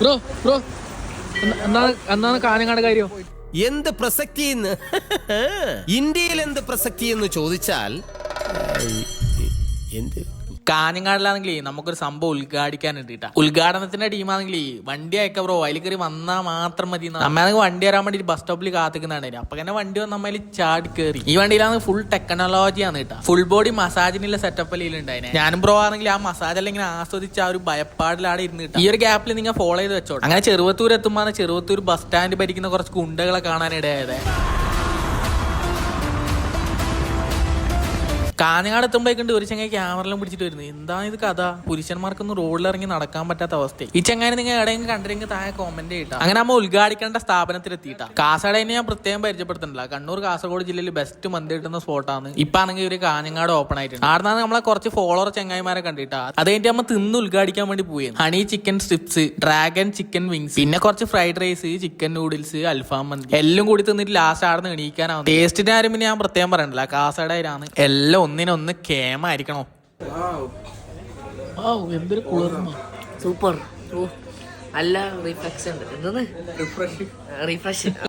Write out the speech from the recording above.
Bro bro എന്താണ് കാഞ്ഞങ്ങാട് കാര്യം? എന്ത് പ്രസക്തി ഇന്ത്യയിൽ എന്ത് പ്രസക്തി എന്ന് ചോദിച്ചാൽ എന്ത് കാഞ്ഞങ്ങാടിലാണെങ്കിലേ നമുക്കൊരു സംഭവം ഉദ്ഘാടിക്കാൻ കിട്ടിട്ടാ. ഉദ്ഘാടനത്തിന്റെ ടീമാണെങ്കിലേ വണ്ടി അയക്ക ബ്രോ, അതിൽ കയറി വന്നാൽ മാത്രം മതി. നമ്മാണെങ്കിൽ വണ്ടി വരാൻ വേണ്ടി ബസ് സ്റ്റോപ്പിൽ കാത്തിക്കുന്നതാണ്. അപ്പൊ തന്നെ വണ്ടി വന്ന് നമ്മളിൽ ചാടി കയറി. ഈ വണ്ടിയിലാണെങ്കിൽ ഫുൾ ടെക്നോളജിയാണ് കേട്ടാ. ഫുൾ ബോഡി മസാജിനുള്ള സെറ്റപ്പ് ഉണ്ടായിനെ. ഞാനും ബ്രോ ആണെങ്കിൽ ആ മസാജ് എല്ലാം ഇങ്ങനെ ആസ്വദിച്ച് ആ ഒരു ഭയപ്പാടിലാണ് ഇരുന്ന് കിട്ടാം. ഈ ഒരു ഗ്യാപ്പിൽ നിങ്ങൾ ഫോളോ ചെയ്ത് വെച്ചോട്ടെ. അങ്ങനെ ചെറുവത്തൂർ എത്തുമ്പോൾ ചെറുവത്തൂർ ബസ് സ്റ്റാൻഡ് ഭരിക്കുന്ന കുറച്ച് ഗുണ്ടകളെ കാണാനിടയായത്. കാഞ്ഞങ്ങാട് എത്തുമ്പോഴേക്കുണ്ട് ഒരു ചങ്ങായി ക്യാമറയെല്ലാം പിടിച്ചിട്ട് വരുന്നത്. എന്താണ് ഇത് കഥ? പുരുഷന്മാർക്കൊന്നും റോഡിലിറങ്ങി നടക്കാൻ പറ്റാത്ത അവസ്ഥ. ഈ ചങ്ങായി നിങ്ങൾ എവിടെയെങ്കിലും കണ്ടിരെങ്കിൽ താഴെ കോമന്റ് ചെയ്യട്ടാ. അങ്ങനെ നമ്മൾ ഉദ്ഘാടിക്കേണ്ട സ്ഥാപനത്തിലെത്തിയിട്ടാ. കാസർഗോഡിനെ ഞാൻ പ്രത്യേകം പരിചയപ്പെടുത്തുന്നില്ല. കണ്ണൂർ കാസർഗോഡ് ജില്ലയിൽ ബെസ്റ്റ് മന്തി കിട്ടുന്ന സ്പോട്ടാണ്. ഇപ്പൊ ആണെങ്കിൽ ഒരു കാഞ്ഞങ്ങാട് ഓപ്പൺ ആയിട്ടുണ്ട്. ആടുന്നാണ് നമ്മളെ കുറച്ച് ഫോളോവർ ചങ്ങായിമാരെ കണ്ടിട്ടാ. അത് കഴിഞ്ഞിട്ട് നമ്മൾ തിന്ന് ഉദ്ഘാടിക്കാൻ വേണ്ടി പോയി. Honey chicken strips, dragon chicken wings, പിന്നെ കുറച്ച് ഫ്രൈഡ് റൈസ്, ചിക്കൻ നൂഡിൽസ്, അൽഫാം മന്തി എല്ലാം കൂടി തിന്നിട്ട് ലാസ്റ്റ് ആടുന്ന് എണീക്കാനാവും. ടേസ്റ്റിന്റെ കാര്യം പിന്നെ ഞാൻ പ്രത്യേകം പറയണ്ടല്ല. കാസർഗോഡാണ് എല്ലാം ഒന്നിനൊന്ന് കേമായിരിക്കണോ. എന്തൊരു കുളിർമ. സൂപ്പർ. അല്ല റിഫ്ലക്സ് ഉണ്ട്. എന്തോന്ന് റിഫ്രഷ്